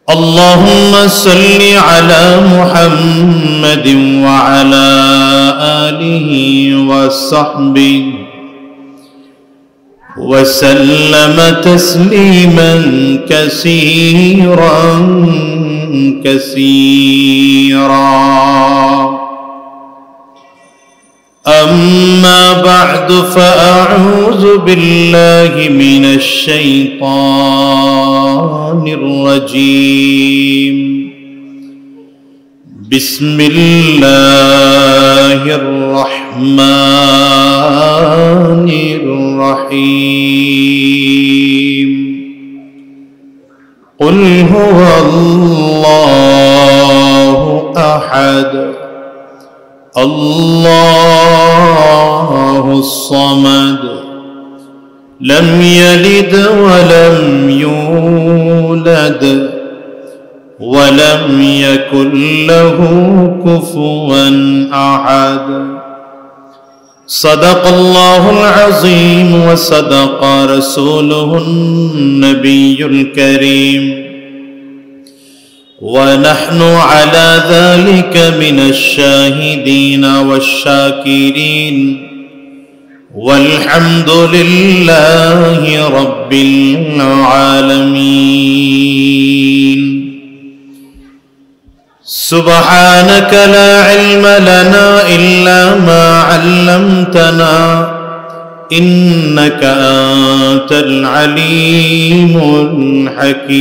اللهم صل على محمد وعلى آله وصحبه وسلم تسليما كثيرا كثيرا. أما بعد فأعوذ بالله من الشيطان الرجيم. بسم الله الرحمن الرحيم. قل هو الله أحد الله الصمد لم يلد ولم يولد ولم يكن له كفوا أحد. صدق الله العظيم وصدق رسوله النبي الكريم ونحن على ذلك من الشاهدين والشاكرين والحمد لله رب العالمين. سبحانك لا علم لنا إلا ما علمتنا إنك أنت العليم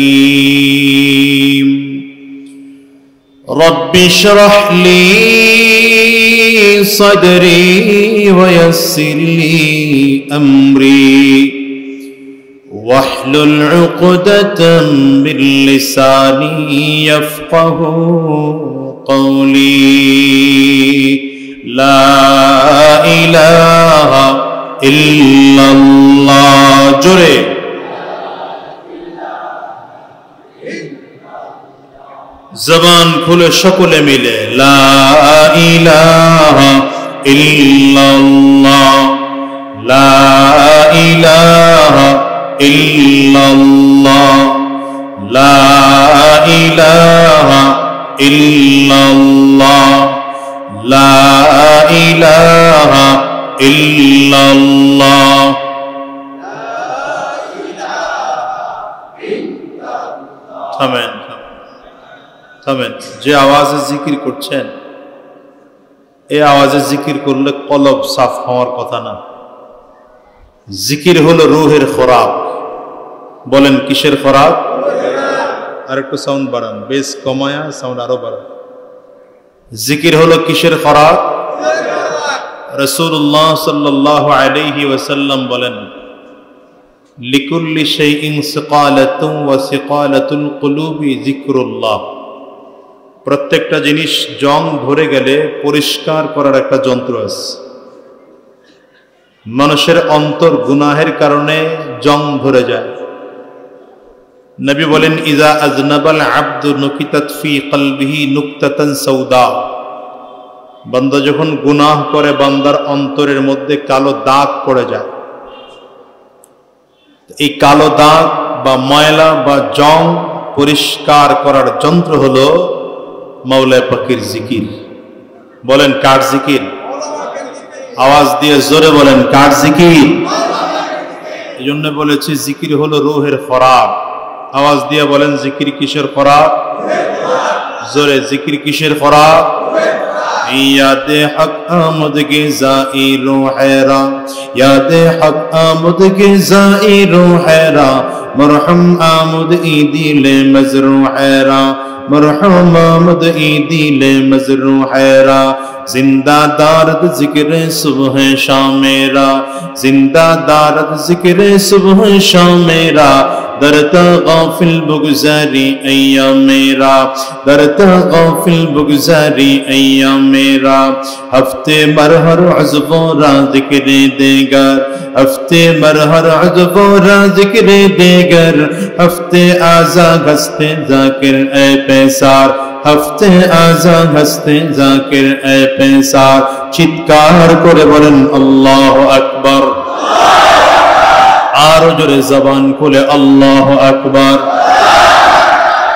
الحكيم. رب اشرح لي صدري ويسر لي أمري واحلل عقدة من لساني يفقه قولي. لا إله إلا الله. جري জবান খুলে সকলে মিলে লা ইলাহা ইল্লাল্লাহ লা ইলাহা ইল্লাল্লাহ লা ইলাহা ইল্লাল্লাহ লা ইলাহা ইল্লাল্লাহ. থামেন থামেন। যে আওয়াজে জিকির করছেন এই আওয়াজে জিকির করলে কলব সাফ হওয়ার কথা না। জিকির হলো রূহের খোরাক। বলেন কিসের খোরাক? আর একটু সাউন্ড বাড়ান, বেস কমায়া সাউন্ড আরো বাড়ান। জিকির হলো কিসের খোরাক? রাসূলুল্লাহ সাল্লাল্লাহু আলাইহি ওয়াসাল্লাম বলেন লিকুল্লি শাইইন সিকালাতুন ওয়া সিকালাতুল কুলুবি যিকরুল্লাহ। প্রত্যেকটা জিনিস জং ধরে গেলে পরিষ্কার করার একটা যন্ত্র আছে। মানুষের অন্তর গুনাহের কারণে জং ধরে যায়। নবী বলেন ইজা আজনাবাল আবদু নুকিতাত ফি কলবিহি নুকতাতান সাউদা। বান্দা যখন গুনাহ করে বান্দার অন্তরের মধ্যে কালো দাগ পড়ে যায়। এই কালো দাগ বা ময়লা বা জং পরিষ্কার করার যন্ত্র হলো মাওলা পাকের জিকির। বলেন কার জিকির? আওয়াজ দিয়ে জোরে বলেন কার জিকির? এই জন্য বলেছি জিকির হলো রূহের খোরাক। আওয়াজ দিয়ে বলেন জিকির কিসের খোরাক? জোরে জিকির কিসের খোরাক? यादे हक आमद के ज़ाइरो हैरा यादे हक आमद के ज़ाइरो हैरा मरहम आमद ईदी ले मजरू हैरा मरहम आमद ईदी ले मजरू हैरा जिंदा दारद जिक्र सुबह शाम मेरा जिंदा दारद जिक्र सुबह शाम मेरा दरता गाफिल बुगजारी अय्याम मेरा दरता गाफिल बुगजारी अय्याम मेरा हफ्ते मरहर अज़्वोरा ज़िक्र देगर हफ्ते मरहर अज़्वोरा ज़िक्र देगर हफ्ते आज़ा हस्ते ज़ाकिर ए पैसार हफ्ते आज़ा हस्ते ज़ाकिर ए पैसार चित्कार करे बोलें अल्लाह अकबर आरो जोरे ज़बान खोले अल्लाह अकबर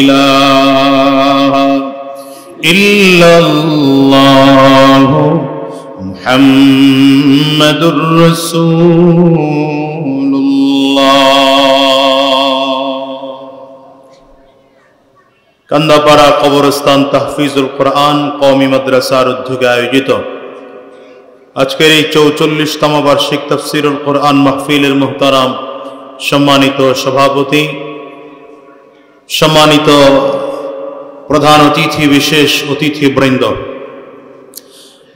ইলাহা ইল্লাল্লাহ মুহাম্মাদুর রাসূলুল্লাহ। কান্দাপাড়া কবরস্থান তাহফিজুল কোরআন কওমি মাদ্রাসার উদ্যোগে আয়োজিত আজকের এই ৪৪তম বার্ষিক তাফসীরুল কোরআন মাহফিলের মুহতারাম সম্মানিত সভাপতি, সম্মানিত প্রধান অতিথি, বিশেষ অতিথিবৃন্দ,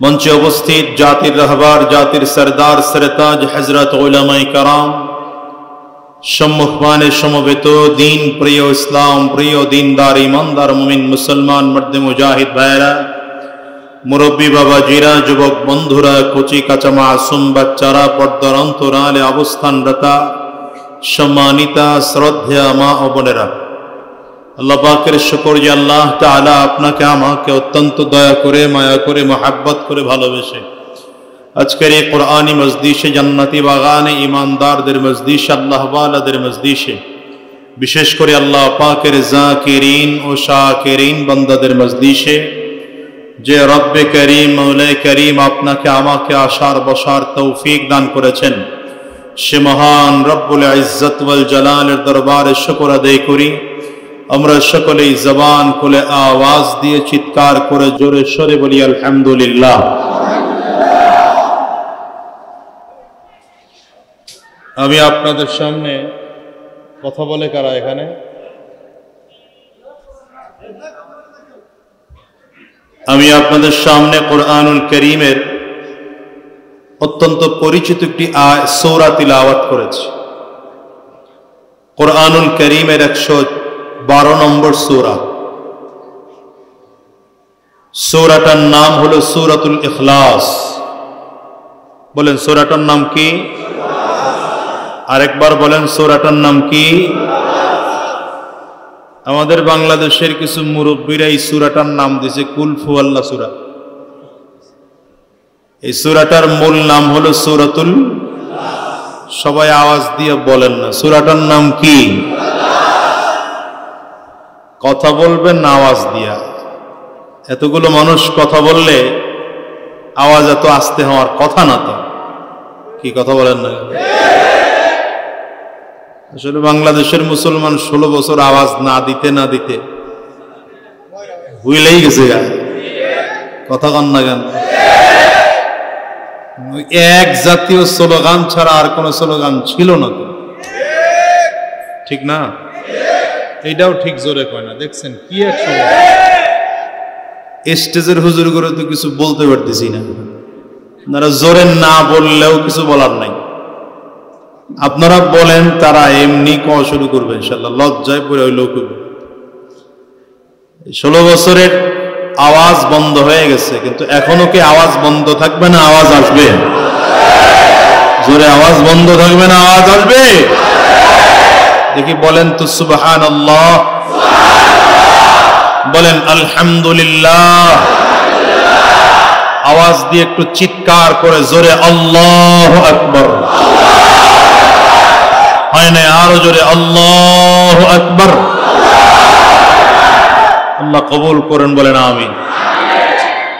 মঞ্চে উপস্থিত জাতির রাহবার, জাতির সরদার সরতাজ হযরত উলামায়ে কেরাম, সম্মুখমানে সমবেত দিন প্রিয়, ইসলাম প্রিয়, দিনদার, ইমানদার মুমিন মুসলমান মর্দে মুজাহিদ ভাইরা, মুরব্বী বাবাজিরা, যুবক বন্ধুরা, কচি কাঁচা মাসুম বাচ্চারা, পর্দার অন্তরালে অবস্থানরতা সম্মানিতা শ্রদ্ধেয়া মা ও বোনেরা, আল্লাহ পাকের শুকর যে আল্লাহ তাআলা আপনাকে আমাকে অত্যন্ত দয়া করে, মায়া করে, মহাব্বত করে ভালোবেসে আজকের এই কোরআনী মজলিসে, জান্নাতি বাগানে, ইমানদারদের মজলিসে, আল্লাহ ওয়ালাদের মজলিসে, বিশেষ করে আল্লাহ পাকের জাকিরিন ও শাকিরিন বান্দাদের মজলিসে যে রব্বে করিম, মৌলায়ে করিম আপনাকে আমাকে আসার বসার তৌফিক দান করেছেন, সে মহান রব্বুল ইজ্জত ওয়াল জালালের দরবারে শুকর আদায় করি। আমরা সকলেই জবান খুলে আওয়াজ দিয়ে চিৎকার করে জোরে সরে বলি আলহামদুলিল্লাহ। আমি আপনাদের সামনে কথা বলে কারা এখানে? আমি আপনাদের সামনে কোরআনুল কারীমের অত্যন্ত পরিচিত একটি সূরা তিলাওয়াত করেছি। কোরআনুল কারীমের 112 নম্বর সূরা। সূরাটার নাম হলো সূরাতুল ইখলাস। বলেন সূরাটার নাম কি? আরেকবার বলেন সূরাটার নাম কি? আমাদের বাংলাদেশের কিছু মুরব্বীরা এই সূরাটার নাম দিয়েছে কুল হুয়াল্লাহ সূরা। এই সূরাটার মূল নাম হলো সূরাতুল, সবাই আওয়াজ দিয়ে বলেন না সূরাটার নাম কি? কথা বলবেন না আওয়াজ দিয়া। এতগুলো মানুষ কথা বললে আওয়াজ এত আস্তে হওয়ার কথা না। তো কি কথা বলেন না? আসলে বাংলাদেশের মুসলমান 16 বছর আওয়াজ না দিতে না দিতে ভুলেই গেছে। কথা কন না কেন? এক জাতীয় স্লোগান ছাড়া আর কোন স্লোগান ছিল না তো, ঠিক না? এইটাও ঠিক জোরে কয় না। দেখছেন কি এক স্টেজের হুজুর করে তো কিছু বলতে পারতেছি না। আপনারা জোরে না বললেও কিছু বলার নাই। আপনারা বলেন, তারা এমনি কওয়া শুরু করবে ইনশাআল্লাহ, লজ্জায় পড়ে ওই লোক। 16 বছরের আওয়াজ বন্ধ হয়ে গেছে, কিন্তু এখনো কি আওয়াজ বন্ধ থাকবে না? আওয়াজ আসবে। জোরে আওয়াজ বন্ধ থাকবে না? আওয়াজ আসবে। দেখি বলেন তো সুবহানাল্লাহ, বলেন আলহামদুলিল্লাহ। আওয়াজ দিয়ে একটু চিৎকার করে জোরে আল্লাহু আকবার। হয় না? আরো জোরে আল্লাহু আকবার। আল্লাহ কবুল করেন, বলেন আমিন।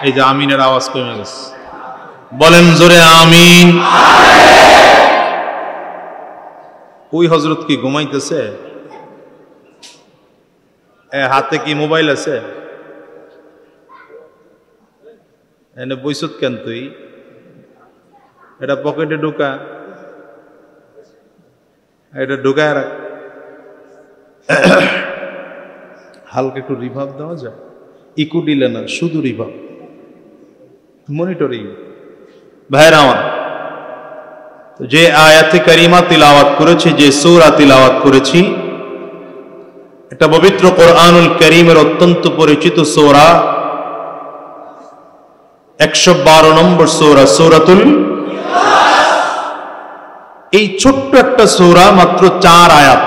এই যে আমিনের আওয়াজ কমে গেছে, বলেন জোরে আমিন। ওই হযরত কি ঘুমাইতেছে? হাতে কি মোবাইল আছে? এনে বইসত কেন তুই? এটা পকেটে ঢুকা, এটা ঢুকায় রাখ। হালকা একটু রিভাব দেওয়া যায়? ইকো দিলে না, শুধু রিভাব, মনিটরিং। ভাইরা আমার, যে আয়াতে কারিমা তিলাওয়াত করেছি, যে সূরা তিলাওয়াত করেছি, এটা পবিত্র কোরআনুল কারীমের অত্যন্ত পরিচিত সূরা, 112 নম্বর সূরা, সূরাতুল ইখলাস। এই ছোট্ট একটা সূরা, মাত্র 4 আয়াত,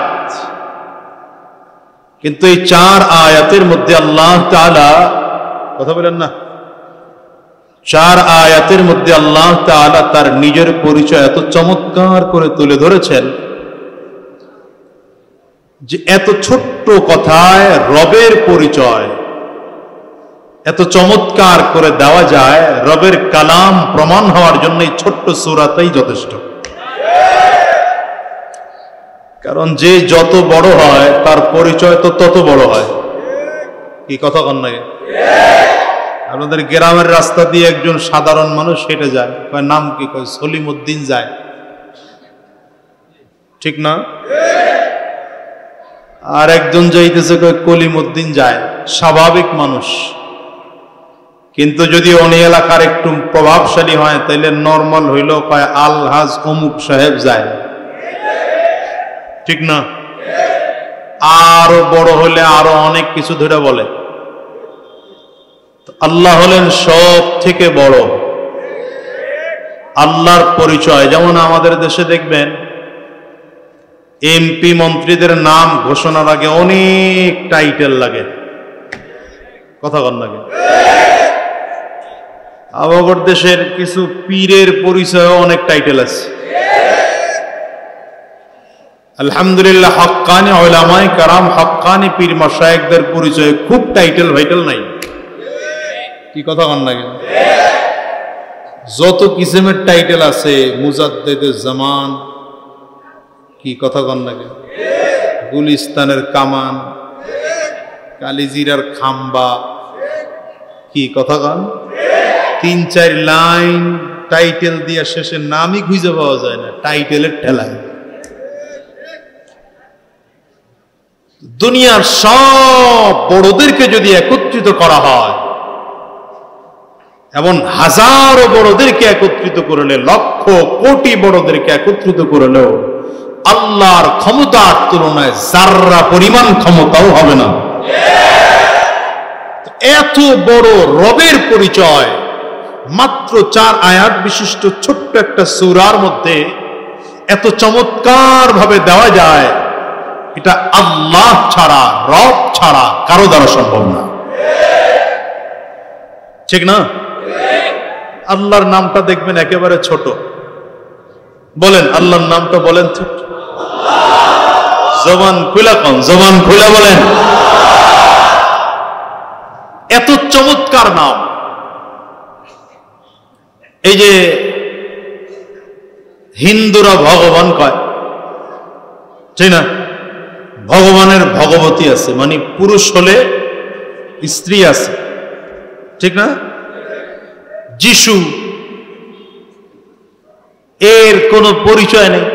কিন্তু এই 4 আয়াতের মধ্যে আল্লাহ তাআলা, কথা বলেন না, 4 আয়াতের মধ্যে আল্লাহ তাআলা তার নিজের পরিচয় এত চমৎকার করে তুলে ধরেছেন যে এত ছোট্ট কথায় রবের পরিচয় এত চমৎকার করে দেওয়া যায়, রবের কালাম প্রমাণ হওয়ার জন্য এই ছোট্ট সূরাটাই যথেষ্ট। কারণ যে যত বড় হয় তার পরিচয় তো তত বড় হয়। কি কথা কন না? আপনাদের গ্রামের রাস্তা দিয়ে একজন সাধারণ মানুষ হেঁটে যায়, কয় নাম কি? কয় সলিম উদ্দিন যায়, ঠিক না? আর একজন যাইতেছে কয় কলিম উদ্দিন যায়, স্বাভাবিক মানুষ। কিন্তু যদি উনি এলাকার একটু প্রভাবশালী হয় তাইলে নর্মাল হইল কয় আলহাজ অমুক সাহেব যায়, ঠিক না? আরো বড় হলে আরো অনেক কিছু ধরে বলে। আল্লাহ হলেন সব থেকে বড়। আল্লাহর পরিচয় যেমন আমাদের দেশে দেখবেন এমপি মন্ত্রীদের নাম ঘোষণার আগে অনেক টাইটেল লাগে, কথা কন লাগে। আমাদের দেশের কিছু পীরের পরিচয় অনেক টাইটেল আছে। আলহামদুলিল্লাহ হক্কানি উলামায়ে কেরাম, হক্কানি পীর মাশায়েখদের পরিচয় খুব টাইটেল ভাইটাল নাই। কি কথা কন লাগে? যত কিসিমের টাইটেল আছে, মুজাদ্দেদে জামান, কি কথা কন লাগে, গুলিস্তানের কামান, কালিজিরার খাম্বা, কি কথা কন? 3-4 লাইন টাইটেল দিয়ে শেষে নামই খুঁজে পাওয়া যায় না, টাইটেলের ঠেলায়। দুনিয়ার সব বড়দেরকে যদি একত্রিত করা হয় এবং হাজারো বড়দেরকে একত্রিত করলে, লক্ষ কোটি বড়দেরকে একত্রিত করলেও আল্লাহর ক্ষমতার তুলনায় যাররা পরিমাণ ক্ষমতাও হবে না। এত বড় রবের পরিচয় মাত্র 4 আয়াত বিশিষ্ট ছোট্ট একটা সূরার মধ্যে এত চমৎকার ভাবে দেওয়া যায়, এটা আল্লাহ ছাড়া, রব ছাড়া কারো দ্বারা সম্ভব না, ঠিক না? আল্লাহর নামটা দেখবেন একেবারে ছোট। বলেন আল্লাহর নামটা বলেন ছোট। জবান খুলা কন, জবান খুলা বলেন। এত চমৎকার নাম। এই যে হিন্দুরা ভগবান কয়, ঠিক না? ভগবানের ভগবতী আছে, মানে পুরুষ হলে স্ত্রী আছে, ঠিক না? যিশু, এর কোনো পরিচয় নেই।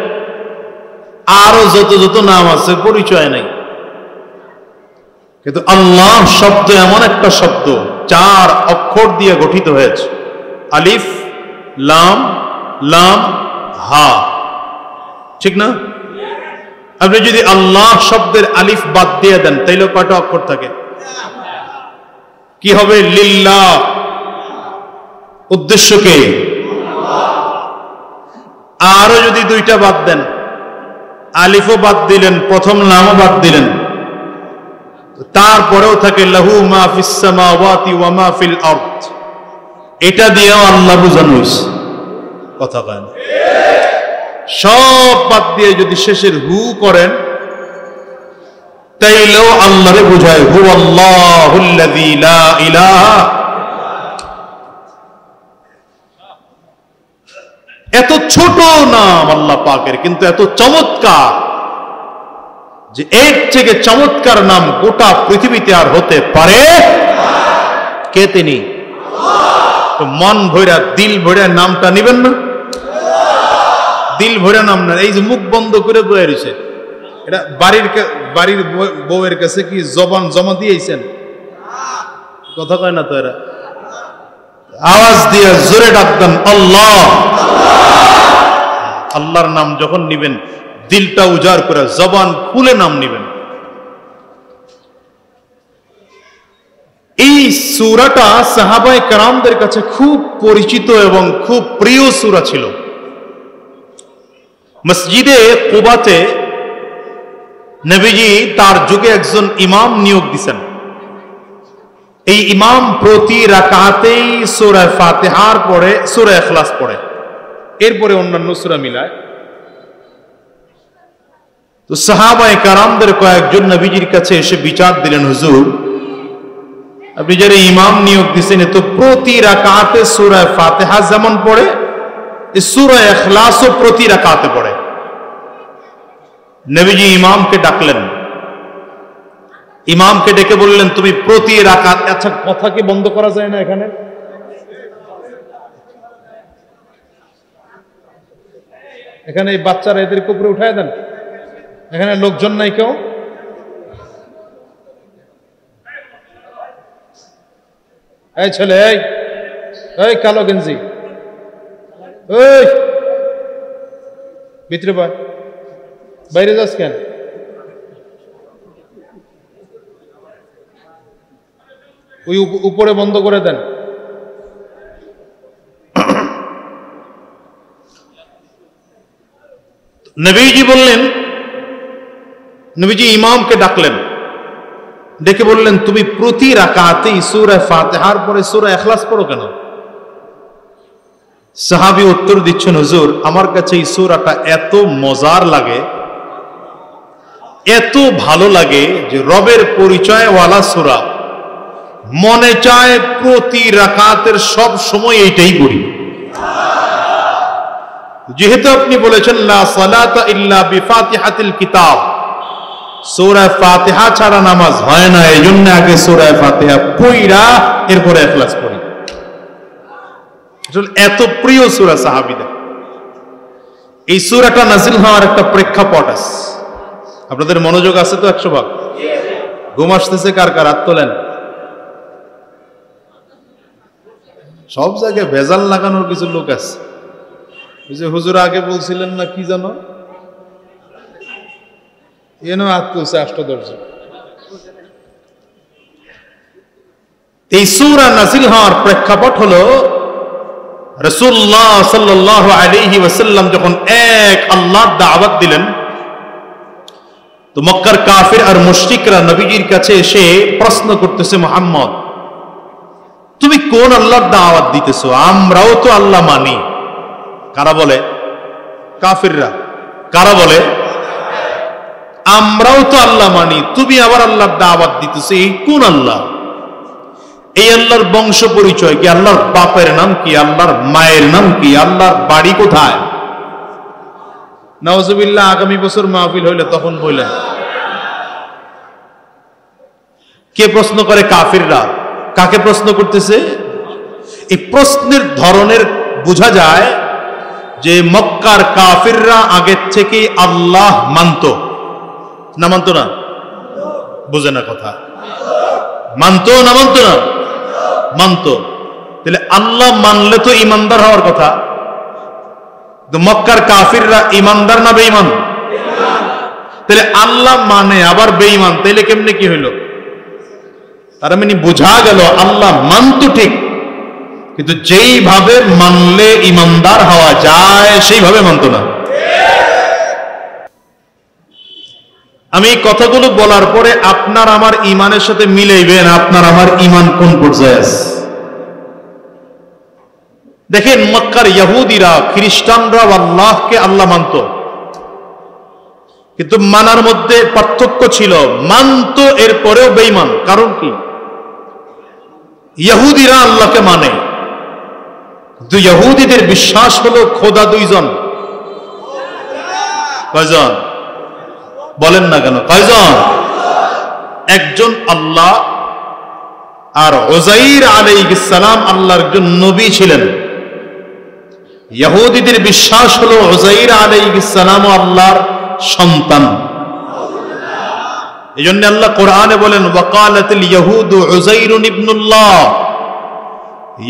আরো যত যত নাম আছে পরিচয় নেই। কিন্তু আল্লাহ শব্দ এমন একটা শব্দ 4 অক্ষর দিয়ে গঠিত হয়েছে, আলিফ লাম লাম হা, ঠিক না? আপনি যদি আল্লাহ শব্দের আলিফ বাদ দিয়ে দেন তাইলে কয়টা অক্ষর থাকে? কি হবে? লিল্লাহ, উদ্দেশ্যকে। আরো যদি 2টা বাদ দেন, আলিফও বাদ দিলেন, প্রথম লামও বাদ দিলেন, তারপরেও থাকে লাহু মা ফিস সামাওয়াতি ওয়া মা ফিল আরদ। এটা দিয়েও আল্লাহ বুঝানো হয়েছে, কথা কয় না? সব বাদ দিয়ে যদি শেষের হু করেন তাইলেও আল্লাহরে বুঝায়, হু আল্লাহুল্লাযী লা ইলাহা। এত ছোট নাম আল্লাহ পাকের, কিন্তু এত চমৎকার যে এর থেকে চমৎকার নাম গোটা পৃথিবীতে আর হতে পারে। কে তিনি? তো মন ভৈরা, দিল ভৈরা নামটা নিবেন না? দিল ভৈরা নাম না। এই যে মুখ বন্ধ করে বয়ে রয়েছে, এটা বাড়ির বউয়ের কাছে কি জবান জমা দিয়েছেন? কথা কয় না তো এরা। আওয়াজ দিয়ে জোরে ডাক দেন আল্লাহ। আল্লাহর নাম যখন নিবেন দিলটা উজাড় করে, জবান খুলে নাম নিবেন। এই সূরাটা সাহাবায়ে কেরামদের কাছে খুব পরিচিত এবং খুব প্রিয় সূরা ছিল। মসজিদে কুবাতে নবীজি তার যুগে একজন ইমাম নিয়োগ দিয়েছেন। এই ইমাম প্রতি রাকাতেই সূরা ফাতিহার পড়ে, সূরা ইখলাস পড়ে, এরপরে অন্যান্য সূরা মিলায়। তো সাহাবায়ে কেরামদের কয়েকজন নবীজির কাছে এসে বিচার দিলেন, হুজুর আপনি যারা ইমাম নিয়োগ দিয়েছেন তো প্রতি রাকাতে সূরা ফাতিহা যেমন পড়ে এই সূরা ইখলাসও প্রতি রাকাতে পড়ে। নবীজি ইমামকে ডাকলেন, ইমামকে ডেকে বললেন তুমি প্রতি রাকাত, আচ্ছা কথা কি বন্ধ করা যায় না এখানে? এখানে এই বাচ্চারা এদেরকে উপরে উঠায় দেন, এখানে লোকজন নাই কেউ? এই ছেলে, এই কালো গেঞ্জি, এই ভিতরে পায়, বাইরে যাস কেন? ওই উপরে বন্ধ করে দেন। নবীজি বললেন, নবীজি ইমামকে ডাকলেন, ডেকে বললেন তুমি প্রতি রাকাতেই সূরা ফাতিহার পরে সূরা ইখলাস পড়ো কেন? সাহাবী উত্তর দিচ্ছেন, হুজুর আমার কাছে এই সূরাটা এত মজার লাগে, এত ভালো লাগে যে রবের পরিচয়ওয়ালা সূরা, মনে চায় প্রতি রাকাতের সব সময় এইটাই পড়ি। যেহেতু আপনি বলেছেন লা সালাতা ইল্লা বিফাতিহাতিল কিতাব, সূরা ফাতিহা ছাড়া নামাজ হয় না, এইজন্য আগে সূরা ফাতিহা পড়া এরপরে ইখলাস পড়ি। আসলে এত প্রিয় সূরা সাহাবীদের। এই সূরাটা নাযিল হওয়ার একটা প্রেক্ষাপট আছে, আপনাদের মনোযোগ আছে তো 100 ভাগ? ঘুম আসতেছে কার কার? হাত তোলেন। সব জায়গায় ভেজাল লাগানোর কিছু লোক আছে। ওই যে হুজুর আগে বলছিলেন না কি জানো, এনো হাত তুলছে অষ্টদর্শ। এই সূরা নাযিল হওয়ার প্রেক্ষাপট হলো রাসূলুল্লাহ সাল্লাল্লাহু আলাইহি ওয়াসাল্লাম যখন এক আল্লাহর দাওয়াত দিলেন, তো মক্কার কাফির আর মুশরিকরা নবীজির কাছে এসে প্রশ্ন করতেছে, মুহাম্মদ তুমি কোন আল্লাহর দাওয়াত দিতেছো? আমরাও তো আল্লাহ মানি। কারা বলে? কাফিররা। কারা বলে? আমরাও তো আল্লাহ মানি, তুমি আবার আল্লাহর দাওয়াত দিতেছো, এই কোন আল্লাহ? এই আল্লাহর বংশ পরিচয় কি? আল্লাহর বাপের নাম কি? আল্লাহর মায়ের নাম কি? আল্লাহর বাড়ি কোথায়? নাউজুবিল্লাহ, আগামী বছর মাহফিল হইলে তখন বললেন। কে প্রশ্ন করে? কাফিররা। কাকে প্রশ্ন করতেছে? এই প্রশ্নের ধরনের বোঝা যায় যে মক্কার কাফিররা আগের থেকে আল্লাহ মানত না? মানত না? বুঝে না কথা। মানত না? মানত না? মানত। তাহলে আল্লাহ মানলে তো ইমানদার হওয়ার কথা। মক্কার কাফিররা ইমানদার না বেঈমান? তাহলে আল্লাহ মানে আবার বেঈমান, তাইলে কেমনে কি হইল? তার মানে বোঝা গেল আল্লাহ মানত ঠিক, কিন্তু যেইভাবে মানলে ইমানদার হওয়া যায় সেইভাবে মানত না। আমি এই কথাগুলো বলার পরে আপনার আমার ইমানের সাথে মিলাইবেন আপনার আমার ইমান কোন পর্যায়ে আছে। দেখেন মক্কার ইহুদিরা, খ্রিস্টানরা আল্লাহকে আল্লাহ মানত, কিন্তু মানার মধ্যে পার্থক্য ছিল। মানত এরপরেও বেঈমান। কারণ কি? ইহুদিরা আল্লাহকে মানে, কিন্তু ইহুদিদের বিশ্বাস হলো খোদা দুইজন। কয়জন? বলেন না কেন? কয়জন? একজন আল্লাহ, আর উযাইর আলাইহিস সালাম আল্লাহর একজন নবী ছিলেন। ইহুদিদের বিশ্বাস হলো উযাইর আলাইহিস সালাম আল্লাহর সন্তান। এজন্য আল্লাহ কোরআনে বলেন ওয়াকালাতিল ইয়াহুদু উযাইরুন ইবনুল্লাহ।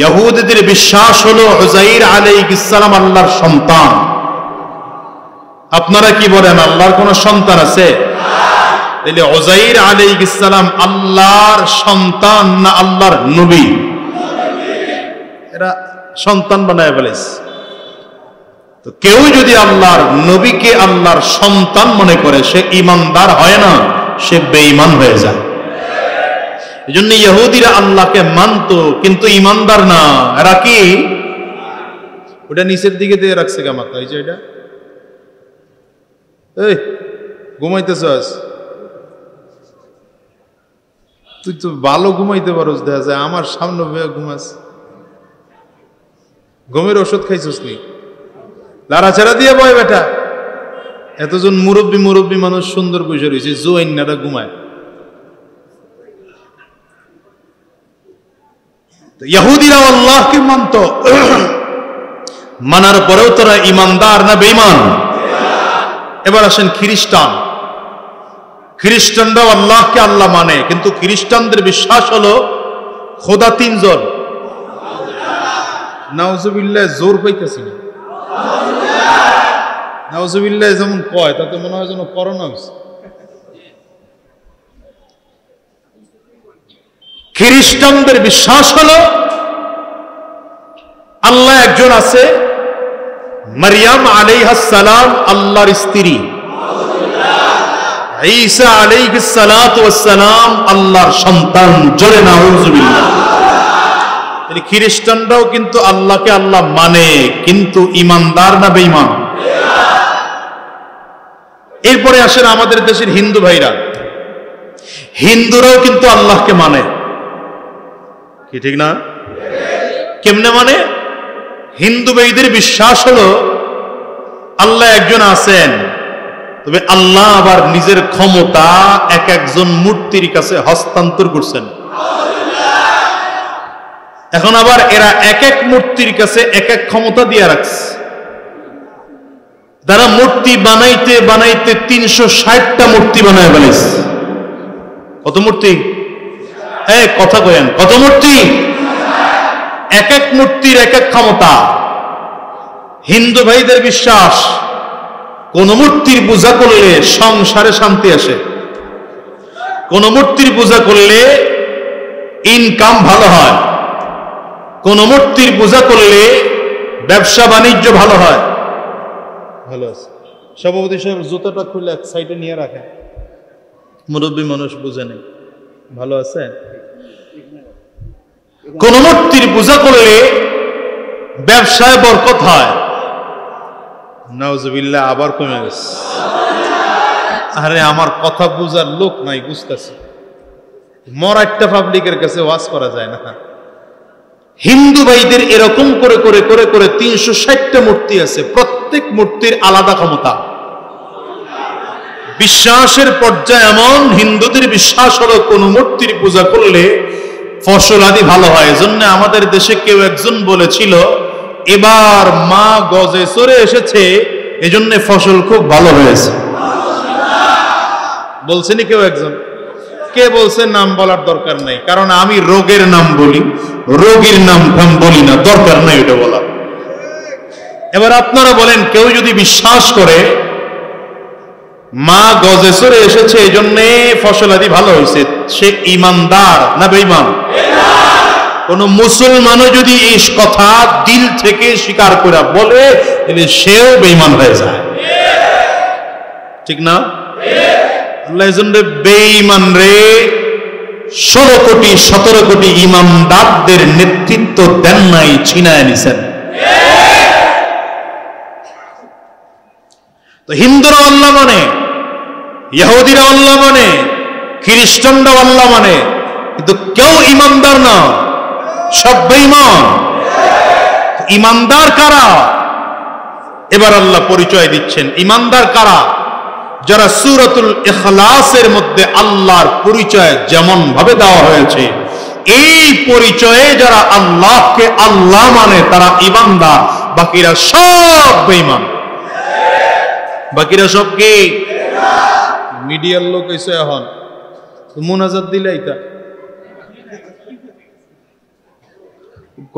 ইহুদিদের বিশ্বাস হলো উযাইর আলাইহিস সালাম আল্লাহর সন্তান। আপনারা কি বলেন, আল্লাহর কোন সন্তান আছে? তাহলে উযাইর আলাইহিস সালাম আল্লাহর সন্তান না আল্লাহর নবী? এরা সন্তান বানায় ফেলেছে। তো কেউ যদি আল্লাহর নবীকে আল্লাহর সন্তান মনে করে সে ইমানদার হয় না, সে বেঈমান হয়ে যায়। এজন্য ইহুদিরা আল্লাহকে মানত কিন্তু ইমানদার না। এরা কি? ওটা নিচের দিকে দিয়ে রাখছে গা মাথা, এই যে এটা, এই ঘুমাইতেছস? তুই তো ভালো ঘুমাইতে পারস, দেখা যায় আমার সামনে ঘুমাস। ঘুমের ওষুধ খাইছস নি? লাড়াচাড়া দিয়ে বয় বেটা। এতজন মুরব্বী মানুষ সুন্দর বসে রয়েছে, জোয়াইনারা ঘুমায়। ইহুদিরা আল্লাহকে মানত, মানার পরেও তারা ইমানদার না বেঈমান? এবার আসেন খ্রিস্টান। খ্রিস্টানরাও আল্লাহকে আল্লাহ মানে, কিন্তু খ্রিস্টানদের বিশ্বাস হলো খোদা তিনজন। নাউজুবিল্লাহ, জোর পাইতেছি না। নাউজুবিল্লাহ যেমন কয় তাতে মনে হয় যেন করোনা হয়েছে। খ্রিস্টানদের বিশ্বাস হলো আল্লাহ একজন আছে, মারিয়াম আলাইহিস সালাম আল্লাহর স্ত্রী, ঈসা আলাইহিস সালাতু ওয়াস সালাম আল্লাহর সন্তান। জোরে নাউজুবিল্লাহ। তাহলে খ্রিস্টানরাও কিন্তু আল্লাহকে আল্লাহ মানে, কিন্তু ইমানদার না বেঈমান? এরপরে আসেন আমাদের দেশের হিন্দু ভাইরা। হিন্দুরাও কিন্তু আল্লাহকে মানে, কি ঠিক না? কেমনে মানে? হিন্দু ভাইদের বিশ্বাস হলো আল্লাহ একজন আছেন, তবে আল্লাহ আবার নিজের ক্ষমতা এক একজন মূর্তির কাছে হস্তান্তর করছেন। এখন আবার এরা এক এক মূর্তির কাছে এক এক ক্ষমতা দিয়ে রাখছে। তারা মূর্তি বানাইতে বানাইতে 360টা মূর্তি বানায় ফেলেছে। কত মূর্তি? কথা কয়েন, কত মূর্তি? এক এক মূর্তির এক এক ক্ষমতা। হিন্দু ভাইদের বিশ্বাস কোন মূর্তির পূজা করলে সংসারে শান্তি আসে, কোন মূর্তির পূজা করলে ইনকাম ভালো হয়, কোন মূর্তির পূজা করলে ব্যবসা বাণিজ্য ভালো হয়। ভালো আছে। সভাপতি সাহেব জুতাটা খুলে এক সাইডে নিয়ে রাখেন, মুরব্বী মানুষ বুঝে নেই। ভালো আছে। কোন মূর্তির পূজা করলে ব্যবসায় বরকত হয়। নাউজুবিল্লাহ, আবার কমে গেছে। আরে আমার কথা বুঝার লোক নাই, বুঝতেছি। মরাইট্টা পাবলিকের কাছে ওয়াজ করা যায় না। হিন্দু ভাইদের এরকম করে করে করে করে 360টা মূর্তি আছে, প্রত্যেক মূর্তির আলাদা ক্ষমতা। বিশ্বাসের পর্যায়ে এমন, হিন্দুদের বিশ্বাস হলো কোন মূর্তির পূজা করলে ফসল আদি ভালো হয়। এজন্য আমাদের দেশে কেউ একজন বলেছিল, এবার মা গজে চড়ে এসেছে, এজন্য ফসল খুব ভালো হয়েছে। বলছেনি কেউ একজন? কে বলছে নাম বলার দরকার নাই, কারণ আমি রোগের নাম বলি, রোগীর নাম বলি না, দরকার নাই এটা বলা। এবার আপনারা বলেন, কেউ যদি বিশ্বাস করে মা গজে চড়ে এসেছে এই জন্যে ফসল আদি ভালো হয়েছে, সে ইমানদার না বেঈমান? কোন মুসলমানও যদি এই কথা দিল থেকে স্বীকার করে বলে, তাহলে সেও বেঈমান হয়ে যায়, ঠিক না? আল্লাহ এজন্য বেঈমান রে 16 কোটি 17 কোটি ইমানদারদের নেতৃত্ব দেন নাই, ছিনায় নিছেন। তো হিন্দুরা আল্লাহ মানে, ইহুদিরা আল্লাহ মানে, খ্রিস্টানরা আল্লাহ মানে, কিন্তু কেউ ইমানদার না, সব বেঈমান। ইমানদার কারা? এবার আল্লাহ পরিচয় দিচ্ছেন। ইমানদার কারা? যারা সূরাতুল ইখলাসের মধ্যে আল্লাহর পরিচয় যেমন ভাবে দেওয়া হয়েছে, এই পরিচয়ে যারা আল্লাহকে আল্লাহ মানে তারা ইমানদার, বাকিরা সব বেঈমান। বাকিরা সব কি? মিডিয়ার লোক এসে এখন মুনাজাত দিলে এটা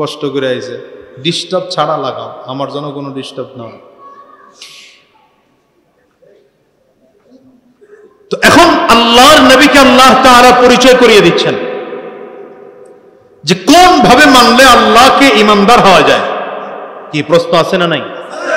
কষ্ট করে আইছে, ডিস্টার্ব ছাড়া লাগাও, আমার জন্য কোনো ডিস্টার্ব না। তো এখন আল্লাহর নবীকে আল্লাহ তাআলা পরিচয় করিয়ে দিচ্ছেন যে কোন ভাবে মানলে আল্লাহকে ইমানদার হওয়া যায়। কি প্রশ্ন আছে না নাই?